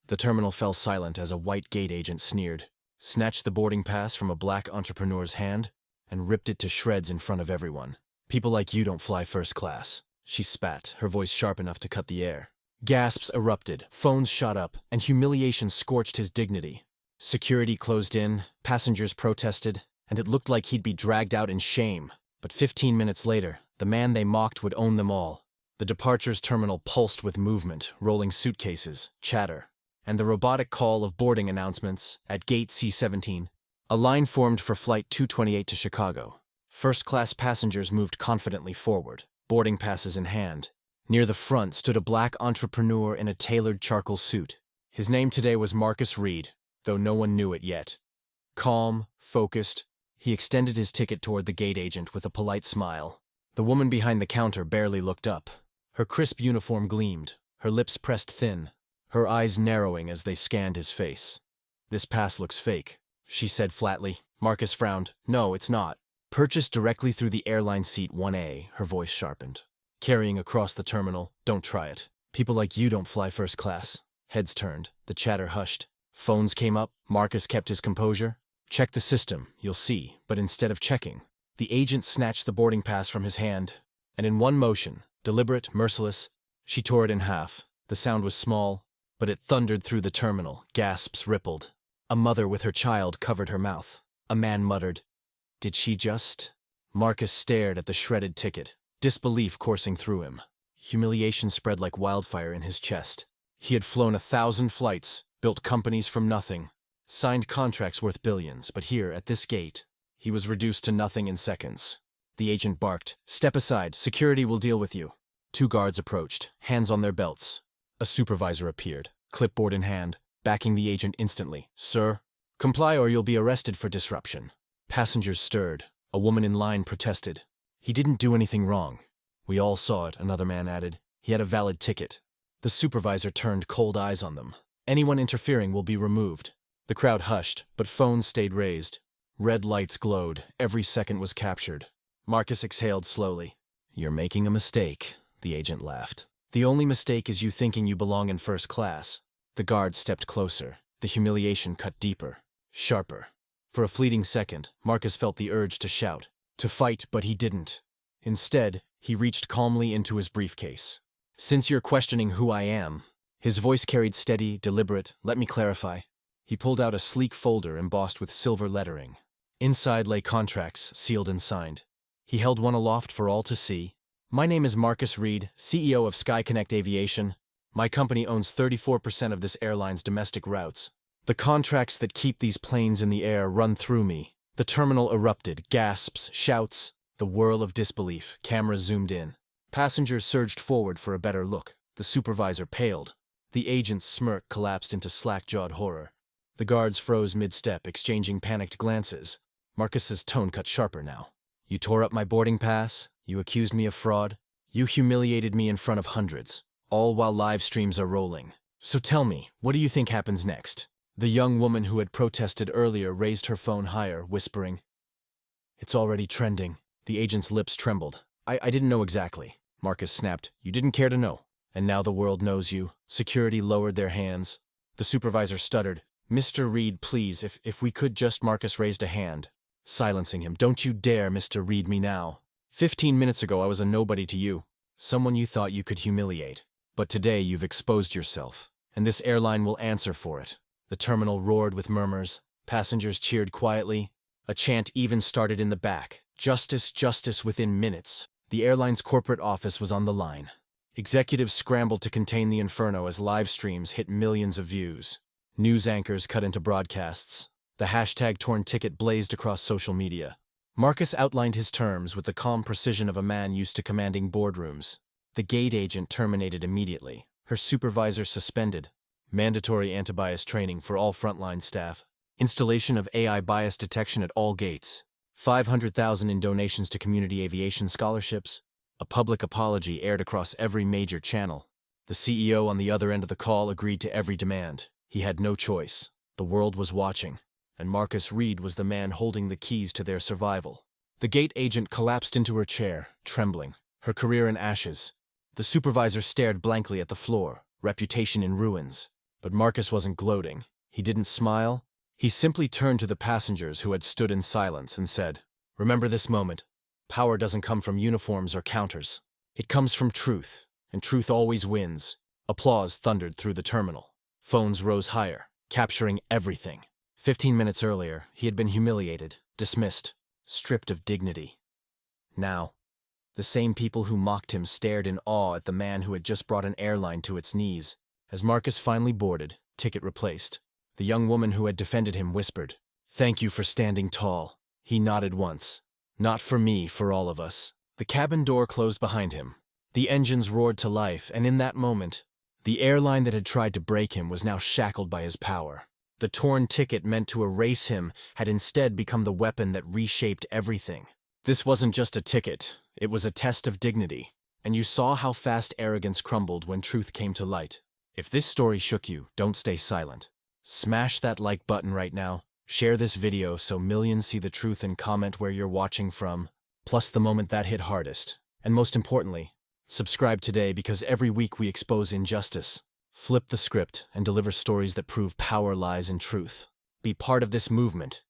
The terminal fell silent as a white gate agent sneered, snatched the boarding pass from a black entrepreneur's hand, and ripped it to shreds in front of everyone. "People like you don't fly first class," she spat, her voice sharp enough to cut the air. Gasps erupted, phones shot up, and humiliation scorched his dignity. Security closed in, passengers protested, and it looked like he'd be dragged out in shame. But 15 minutes later, the man they mocked would own them all. The departures terminal pulsed with movement, rolling suitcases, chatter, and the robotic call of boarding announcements at Gate C-17. A line formed for Flight 228 to Chicago. First-class passengers moved confidently forward, boarding passes in hand. Near the front stood a black entrepreneur in a tailored charcoal suit. His name today was Marcus Reed, though no one knew it yet. Calm, focused, he extended his ticket toward the gate agent with a polite smile. The woman behind the counter barely looked up. Her crisp uniform gleamed, her lips pressed thin, her eyes narrowing as they scanned his face. "This pass looks fake," she said flatly. Marcus frowned. "No, it's not. Purchased directly through the airline seat 1A, her voice sharpened. Carrying across the terminal, don't try it. People like you don't fly first class." Heads turned, the chatter hushed. Phones came up, Marcus kept his composure. "Check the system, you'll see," but instead of checking, the agent snatched the boarding pass from his hand, and in one motion, deliberate, merciless, she tore it in half. The sound was small, but it thundered through the terminal, gasps rippled. A mother with her child covered her mouth. A man muttered, "Did she just?" Marcus stared at the shredded ticket, disbelief coursing through him. Humiliation spread like wildfire in his chest. He had flown 1,000 flights, built companies from nothing, signed contracts worth billions, but here, at this gate, he was reduced to nothing in seconds. The agent barked, "Step aside, security will deal with you." 2 guards approached, hands on their belts. A supervisor appeared, clipboard in hand, backing the agent instantly. "Sir, comply or you'll be arrested for disruption." Passengers stirred. A woman in line protested. "He didn't do anything wrong." "We all saw it," another man added. "He had a valid ticket." The supervisor turned cold eyes on them. "Anyone interfering will be removed." The crowd hushed, but phones stayed raised. Red lights glowed. Every second was captured. Marcus exhaled slowly. "You're making a mistake," the agent laughed. "The only mistake is you thinking you belong in first class." The guard stepped closer. The humiliation cut deeper, sharper. For a fleeting second, Marcus felt the urge to shout, to fight, but he didn't. Instead, he reached calmly into his briefcase. "Since you're questioning who I am," his voice carried steady, deliberate, "let me clarify." He pulled out a sleek folder embossed with silver lettering. Inside lay contracts, sealed and signed. He held one aloft for all to see. "My name is Marcus Reed, CEO of SkyConnect Aviation. My company owns 34% of this airline's domestic routes. The contracts that keep these planes in the air run through me." The terminal erupted, gasps, shouts, the whirl of disbelief. Cameras zoomed in. Passengers surged forward for a better look. The supervisor paled. The agent's smirk collapsed into slack-jawed horror. The guards froze mid-step, exchanging panicked glances. Marcus's tone cut sharper now. "You tore up my boarding pass. You accused me of fraud. You humiliated me in front of hundreds, all while live streams are rolling. So tell me, what do you think happens next?" The young woman who had protested earlier raised her phone higher, whispering, "It's already trending." The agent's lips trembled. I didn't know exactly." Marcus snapped. "You didn't care to know. And now the world knows you." Security lowered their hands. The supervisor stuttered. "Mr. Reed, please, if we could just—" Marcus raised a hand, silencing him. "Don't you dare, Mr. Reed, me now. 15 minutes ago I was a nobody to you, someone you thought you could humiliate. But today you've exposed yourself, and this airline will answer for it." The terminal roared with murmurs. Passengers cheered quietly. A chant even started in the back. "Justice, justice," within minutes. The airline's corporate office was on the line. Executives scrambled to contain the inferno as live streams hit millions of views. News anchors cut into broadcasts. The hashtag torn ticket blazed across social media. Marcus outlined his terms with the calm precision of a man used to commanding boardrooms. The gate agent terminated immediately. Her supervisor suspended. Mandatory anti-bias training for all frontline staff. Installation of AI bias detection at all gates. 500,000 in donations to community aviation scholarships. A public apology aired across every major channel. The CEO on the other end of the call agreed to every demand. He had no choice. The world was watching, and Marcus Reed was the man holding the keys to their survival. The gate agent collapsed into her chair, trembling, her career in ashes. The supervisor stared blankly at the floor, reputation in ruins. But Marcus wasn't gloating. He didn't smile. He simply turned to the passengers who had stood in silence and said, "Remember this moment. Power doesn't come from uniforms or counters. It comes from truth, and truth always wins." Applause thundered through the terminal. Phones rose higher, capturing everything. 15 minutes earlier, he had been humiliated, dismissed, stripped of dignity. Now, the same people who mocked him stared in awe at the man who had just brought an airline to its knees. As Marcus finally boarded, ticket replaced, the young woman who had defended him whispered, "Thank you for standing tall." He nodded once. "Not for me, for all of us." The cabin door closed behind him. The engines roared to life, and in that moment, the airline that had tried to break him was now shackled by his power. The torn ticket meant to erase him had instead become the weapon that reshaped everything. This wasn't just a ticket, it was a test of dignity, and you saw how fast arrogance crumbled when truth came to light. If this story shook you, don't stay silent. Smash that like button right now, share this video so millions see the truth, and comment where you're watching from, plus the moment that hit hardest. And most importantly, subscribe today, because every week we expose injustice, flip the script, and deliver stories that prove power lies in truth. Be part of this movement,